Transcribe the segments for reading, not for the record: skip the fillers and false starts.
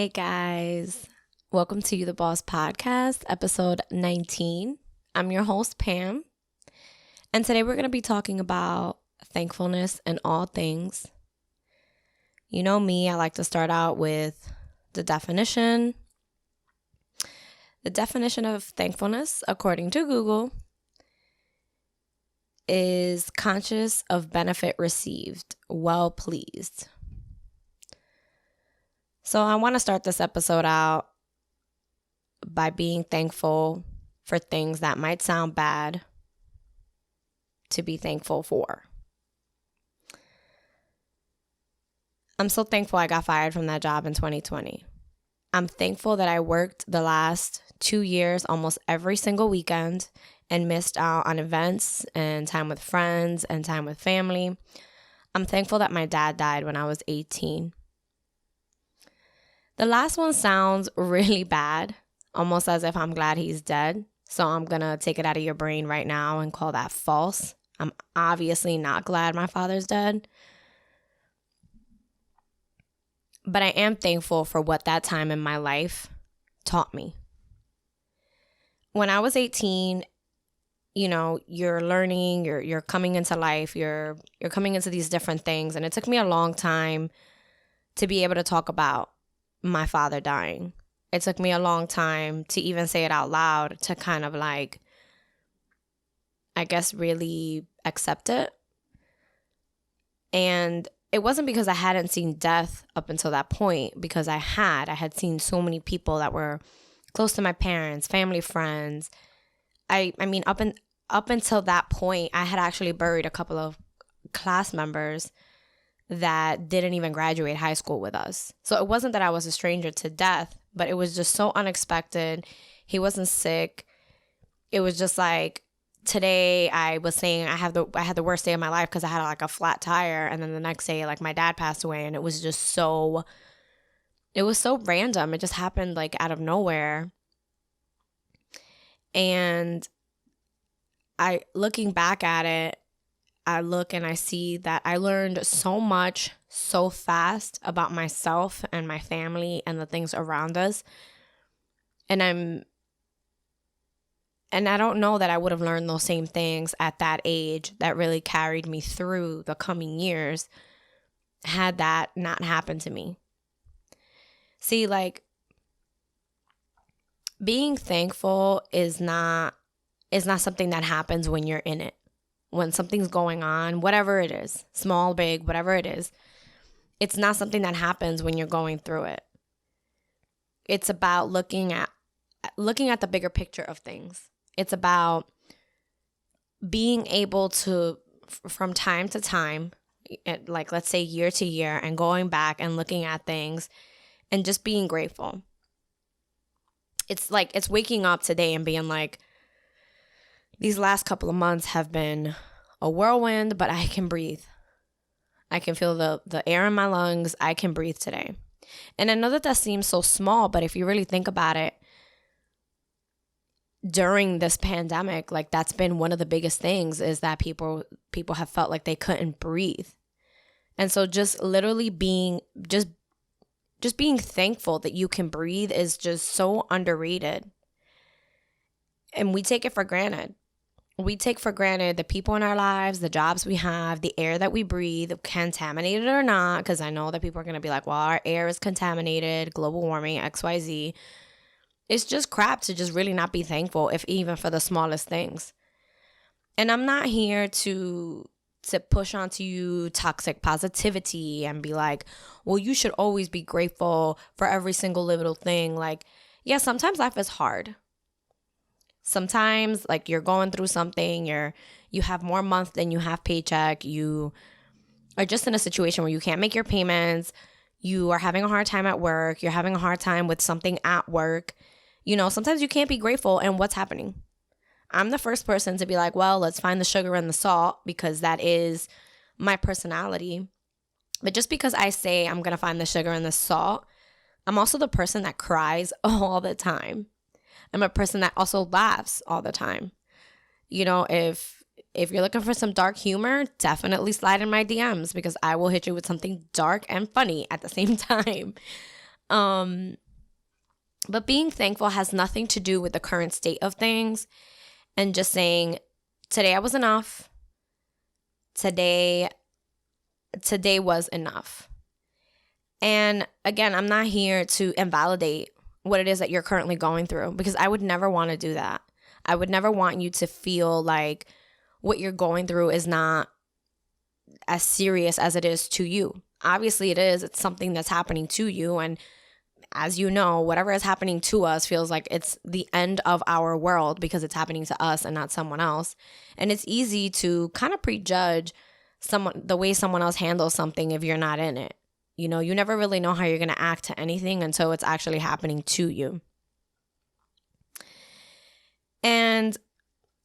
Hey guys, welcome to You the Boss podcast, episode 19. I'm your host, Pam, and today we're going to be talking about thankfulness in all things. You know me, I like to start out with the definition. The definition of thankfulness, according to Google, is conscious of benefit received, well pleased. So I want to start this episode out by being thankful for things that might sound bad to be thankful for. I'm so thankful I got fired from that job in 2020. I'm thankful that I worked the last 2 years almost every single weekend and missed out on events and time with friends and time with family. I'm thankful that my dad died when I was 18. The last one sounds really bad, almost as if I'm glad he's dead. So I'm going to take it out of your brain right now and call that false. I'm obviously not glad my father's dead. But I am thankful for what that time in my life taught me. When I was 18, you're learning, you're coming into life, you're coming into these different things. And it took me a long time to be able to talk about my father dying. It took me a long time to even say it out loud, to kind of really accept it. And it wasn't because I hadn't seen death up until that point, because I had seen so many people that were close to my parents, family, friends. I mean, up until that point, I had actually buried a couple of class members that didn't even graduate high school with us. So it wasn't that I was a stranger to death, but it was just so unexpected. He wasn't sick. It was just like, today I was saying I had the worst day of my life because I had a flat tire, and then the next day my dad passed away, and it was so random. It just happened out of nowhere. And looking back at it, I look and I see that I learned so much so fast about myself and my family and the things around us. And I don't know that I would have learned those same things at that age that really carried me through the coming years had that not happened to me. See, being thankful is not something that happens when you're in it. When something's going on, whatever it is, small, big, whatever it is, it's not something that happens when you're going through it. It's about looking at the bigger picture of things. It's about being able to, from time to time, let's say year to year, and going back and looking at things and just being grateful. It's waking up today and being like, these last couple of months have been a whirlwind, but I can breathe. I can feel the air in my lungs. I can breathe today. And I know that seems so small, but if you really think about it, during this pandemic, that's been one of the biggest things, is that people have felt like they couldn't breathe. And so just literally being thankful that you can breathe is just so underrated. And we take it for granted. We take for granted the people in our lives, the jobs we have, the air that we breathe, contaminated or not, because I know that people are going to be like, well, our air is contaminated, global warming, XYZ. It's just crap to just really not be thankful, if even for the smallest things. And I'm not here to push onto you toxic positivity and be like, well, you should always be grateful for every single little thing. Yeah, sometimes life is hard. Sometimes you're going through something, you have more month than you have paycheck, you are just in a situation where you can't make your payments, you are having a hard time at work, you're having a hard time with something at work. Sometimes you can't be grateful, and what's happening? I'm the first person to be like, well, let's find the sugar and the salt, because that is my personality. But just because I say I'm going to find the sugar and the salt, I'm also the person that cries all the time. I'm a person that also laughs all the time. If you're looking for some dark humor, definitely slide in my DMs, because I will hit you with something dark and funny at the same time. But being thankful has nothing to do with the current state of things and just saying, today I was enough. Today was enough. And again, I'm not here to invalidate what it is that you're currently going through, because I would never want to do that. I would never want you to feel like what you're going through is not as serious as it is to you. Obviously it is. It's something that's happening to you. And as you know, whatever is happening to us feels like it's the end of our world because it's happening to us and not someone else. And it's easy to kind of prejudge the way someone else handles something if you're not in it. You know, you never really know how you're going to act to anything until it's actually happening to you. And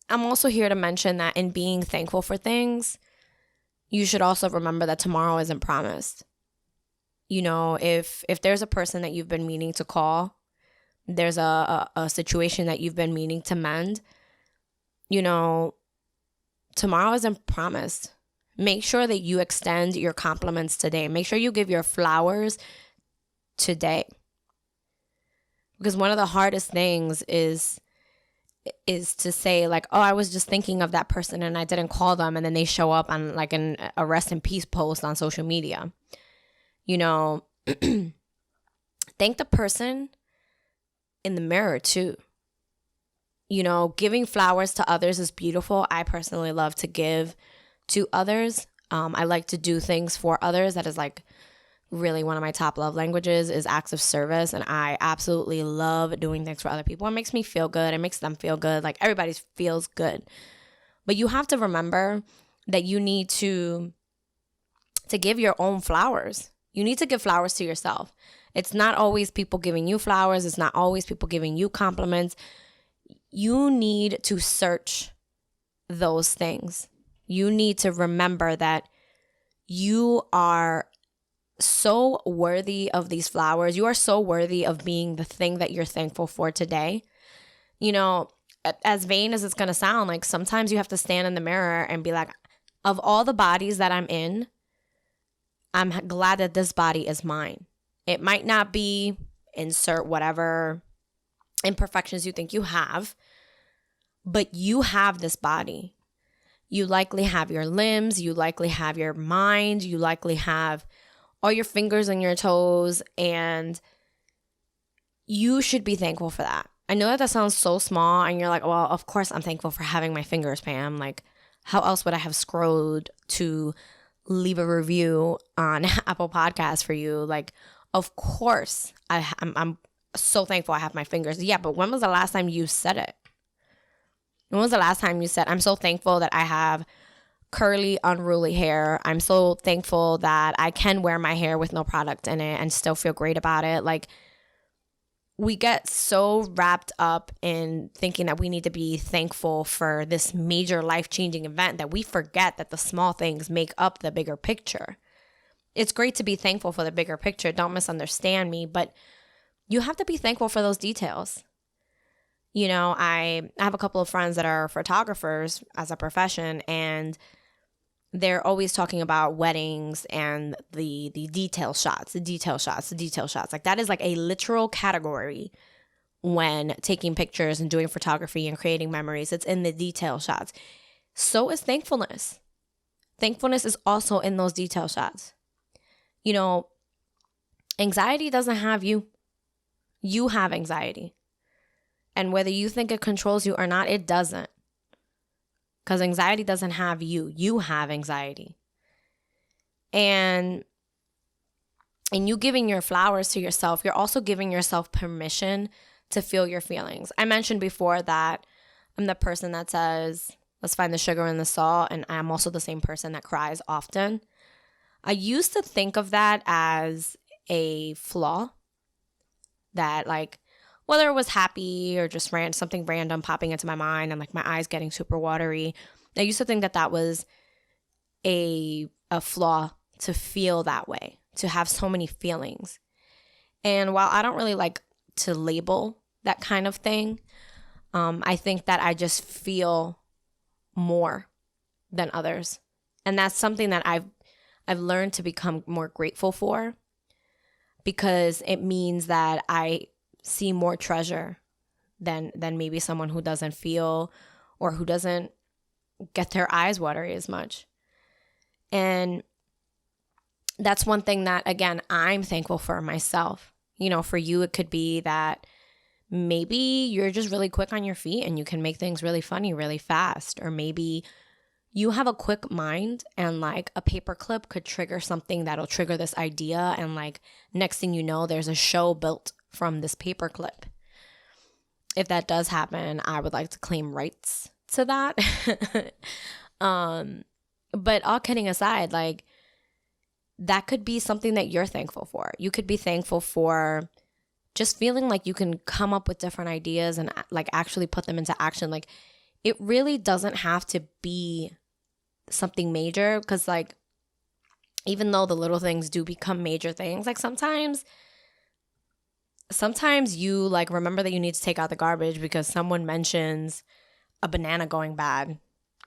I'm also here to mention that in being thankful for things, you should also remember that tomorrow isn't promised. You know, if there's a person that you've been meaning to call, there's a situation that you've been meaning to mend, you know, tomorrow isn't promised. Make sure that you extend your compliments today. Make sure you give your flowers today. Because one of the hardest things is to say like, oh, I was just thinking of that person and I didn't call them, and then they show up on like a rest in peace post on social media. You know, thank the person in the mirror too. You know, giving flowers to others is beautiful. I personally love to give to others. I like to do things for others. That is like really one of my top love languages is acts of service. And I absolutely love doing things for other people. It makes me feel good. It makes them feel good. Like everybody feels good. But you have to remember that you need to give your own flowers. You need to give flowers to yourself. It's not always people giving you flowers. It's not always people giving you compliments. You need to search those things. You need to remember that you are so worthy of these flowers. You are so worthy of being the thing that you're thankful for today. You know, as vain as it's going to sound, like sometimes you have to stand in the mirror and be like, of all the bodies that I'm in, I'm glad that this body is mine. It might not be, insert whatever imperfections you think you have, but you have this body. You likely have your limbs, you likely have your mind, you likely have all your fingers and your toes, and you should be thankful for that. I know that sounds so small, and you're like, well, of course I'm thankful for having my fingers, Pam. Like, how else would I have scrolled to leave a review on Apple Podcasts for you? Like, of course I'm so thankful I have my fingers. Yeah, but when was the last time you said it? When was the last time you said, I'm so thankful that I have curly, unruly hair. I'm so thankful that I can wear my hair with no product in it and still feel great about it. Like, we get so wrapped up in thinking that we need to be thankful for this major life-changing event that we forget that the small things make up the bigger picture. It's great to be thankful for the bigger picture. Don't misunderstand me, but you have to be thankful for those details. You know, I have a couple of friends that are photographers as a profession, and they're always talking about weddings and the detail shots. Like, that is like a literal category when taking pictures and doing photography and creating memories. It's in the detail shots. So is thankfulness. Thankfulness is also in those detail shots. You know, anxiety doesn't have you. You have anxiety. And whether you think it controls you or not, it doesn't. Because anxiety doesn't have you. You have anxiety. And in you giving your flowers to yourself, you're also giving yourself permission to feel your feelings. I mentioned before that I'm the person that says, let's find the sugar in the salt. And I'm also the same person that cries often. I used to think of that as a flaw. That like, whether it was happy or just something random popping into my mind and like my eyes getting super watery, I used to think that that was a flaw to feel that way, to have so many feelings. And while I don't really like to label that kind of thing, I think that I just feel more than others. And that's something that I've learned to become more grateful for. because it means that I see more treasure than maybe someone who doesn't feel or who doesn't get their eyes watery as much. And that's one thing that, again, I'm thankful for myself. You know, for you, it could be that maybe you're just really quick on your feet and you can make things really funny really fast. Or maybe you have a quick mind and like a paperclip could trigger something that'll trigger this idea. And like next thing you know, there's a show built from this paperclip. If that does happen, I would like to claim rights to that. But all kidding aside, like that could be something that you're thankful for. You could be thankful for just feeling like you can come up with different ideas and like actually put them into action. Like it really doesn't have to be something major, because like even though the little things do become major things, like sometimes you like remember that you need to take out the garbage because someone mentions a banana going bad,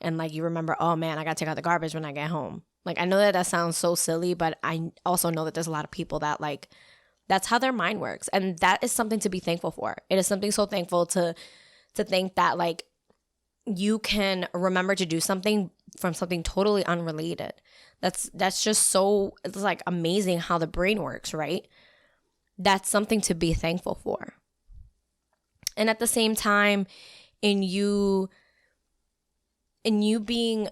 and like you remember, oh man, I gotta take out the garbage when I get home. Like I know that sounds so silly, but I also know that there's a lot of people that like that's how their mind works, and that is something to be thankful for. It is something so thankful to think that like you can remember to do something from something totally unrelated. That's just so, it's like amazing how the brain works, right? That's something to be thankful for. And at the same time, in you being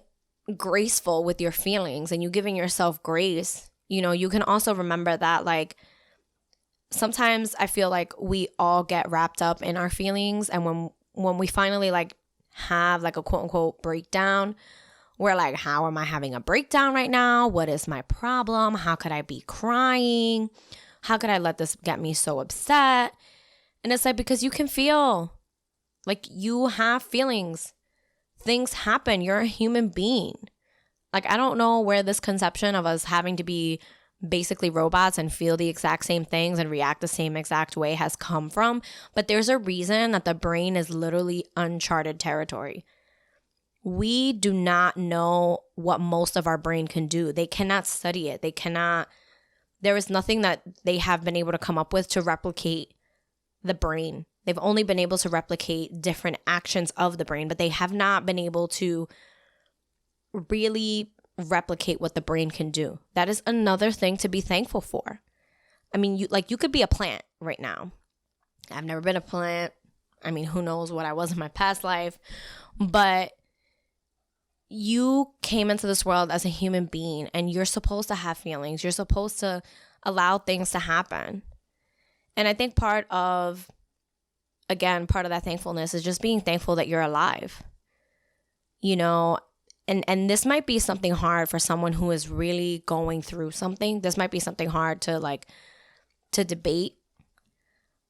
graceful with your feelings and you giving yourself grace, you know, you can also remember that like sometimes I feel like we all get wrapped up in our feelings, and when we finally like have like a quote unquote breakdown, we're like, how am I having a breakdown right now? What is my problem? How could I be crying? How could I let this get me so upset? And it's like, because you can feel, like you have feelings. Things happen. You're a human being. Like, I don't know where this conception of us having to be basically robots and feel the exact same things and react the same exact way has come from. But there's a reason that the brain is literally uncharted territory. We do not know what most of our brain can do. They cannot study it. There is nothing that they have been able to come up with to replicate the brain. They've only been able to replicate different actions of the brain, but they have not been able to really replicate what the brain can do. That is another thing to be thankful for. I mean, you could be a plant right now. I've never been a plant. I mean, who knows what I was in my past life, but you came into this world as a human being and you're supposed to have feelings. You're supposed to allow things to happen. And I think part of that thankfulness is just being thankful that you're alive. You know, and this might be something hard for someone who is really going through something. This might be something hard to debate.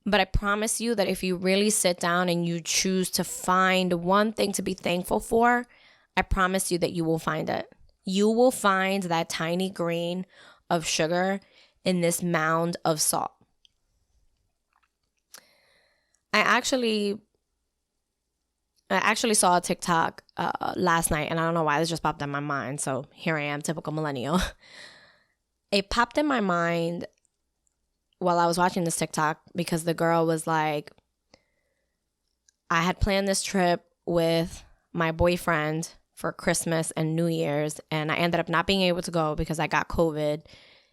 But I promise you that if you really sit down and you choose to find one thing to be thankful for, I promise you that you will find it. You will find that tiny grain of sugar in this mound of salt. I actually saw a TikTok last night, and I don't know why this just popped in my mind. So here I am, typical millennial. It popped in my mind while I was watching this TikTok because the girl was like, I had planned this trip with my boyfriend for Christmas and New Year's, and I ended up not being able to go because I got COVID,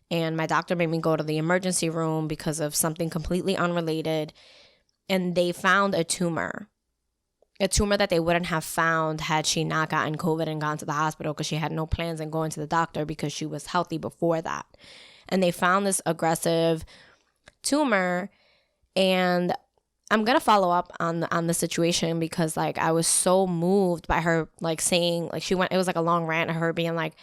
and my doctor made me go to the emergency room because of something completely unrelated, and they found a tumor that they wouldn't have found had she not gotten COVID and gone to the hospital, because she had no plans on going to the doctor because she was healthy before that. And they found this aggressive tumor, and I'm going to follow up on the situation because like I was so moved by her like saying, like it was like a long rant of her being like,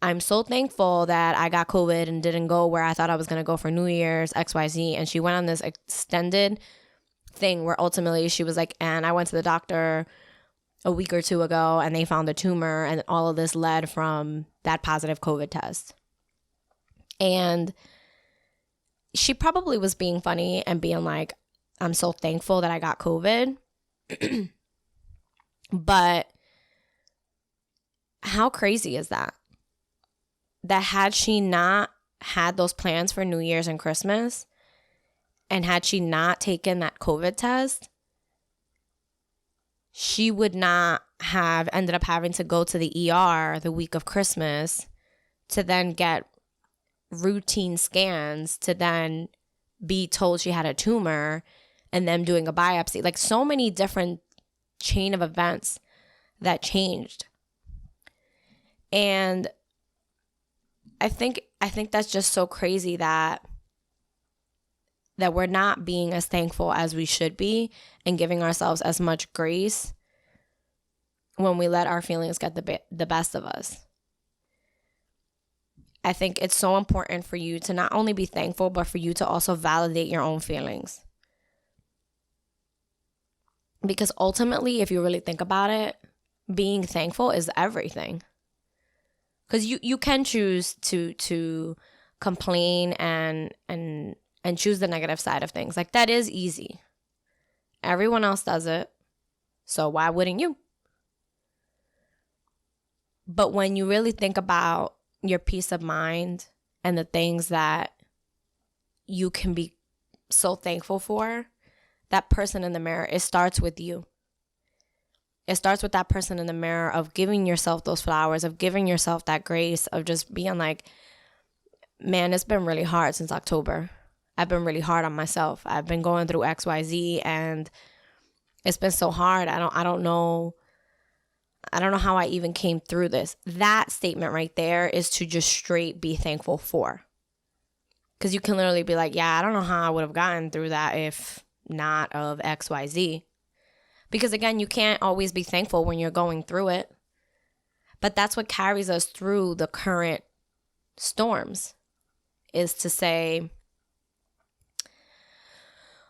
I'm so thankful that I got COVID and didn't go where I thought I was going to go for New Year's, XYZ. And she went on this extended thing where ultimately she was like, and I went to the doctor a week or two ago and they found a tumor, and all of this led from that positive COVID test. And she probably was being funny and being like, I'm so thankful that I got COVID. But how crazy is that? That had she not had those plans for New Year's and Christmas, and had she not taken that COVID test, she would not have ended up having to go to the ER the week of Christmas to then get routine scans, to then be told she had a tumor and them doing a biopsy. Like, so many different chain of events that changed. And I think that's just so crazy that we're not being as thankful as we should be and giving ourselves as much grace when we let our feelings get the best of us. I think it's so important for you to not only be thankful, but for you to also validate your own feelings. Because ultimately, if you really think about it, being thankful is everything. Because you can choose to complain and choose the negative side of things. Like, that is easy. Everyone else does it. So why wouldn't you? But when you really think about your peace of mind and the things that you can be so thankful for, that person in the mirror, it starts with you. It starts with that person in the mirror, of giving yourself those flowers, of giving yourself that grace, of just being like, man, it's been really hard since October. I've been really hard on myself. I've been going through XYZ and it's been so hard. I don't know how I even came through this. That statement right there is to just straight be thankful for. Because you can literally be like, yeah, I don't know how I would have gotten through that if not of XYZ. Because again, you can't always be thankful when you're going through it. But that's what carries us through the current storms, is to say,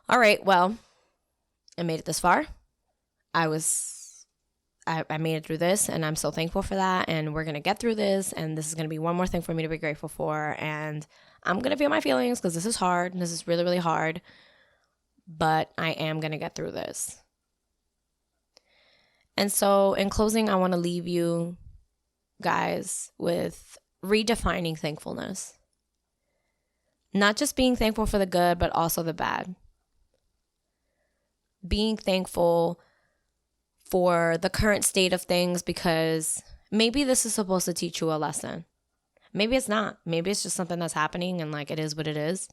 all right, well, I made it this far. I made it through this, and I'm so thankful for that, and we're going to get through this, and this is going to be one more thing for me to be grateful for, and I'm going to feel my feelings because this is hard, and this is really, really hard, but I am going to get through this. And so in closing, I want to leave you guys with redefining thankfulness. Not just being thankful for the good, but also the bad. Being thankful for the current state of things, because maybe this is supposed to teach you a lesson. Maybe it's not. Maybe it's just something that's happening and like it is what it is.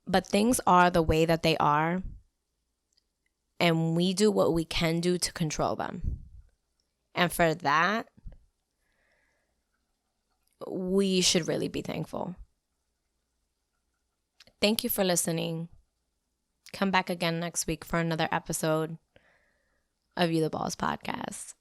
But things are the way that they are, and we do what we can do to control them. And for that, we should really be thankful. Thank you for listening. Come back again next week for another episode of You the Boss podcast.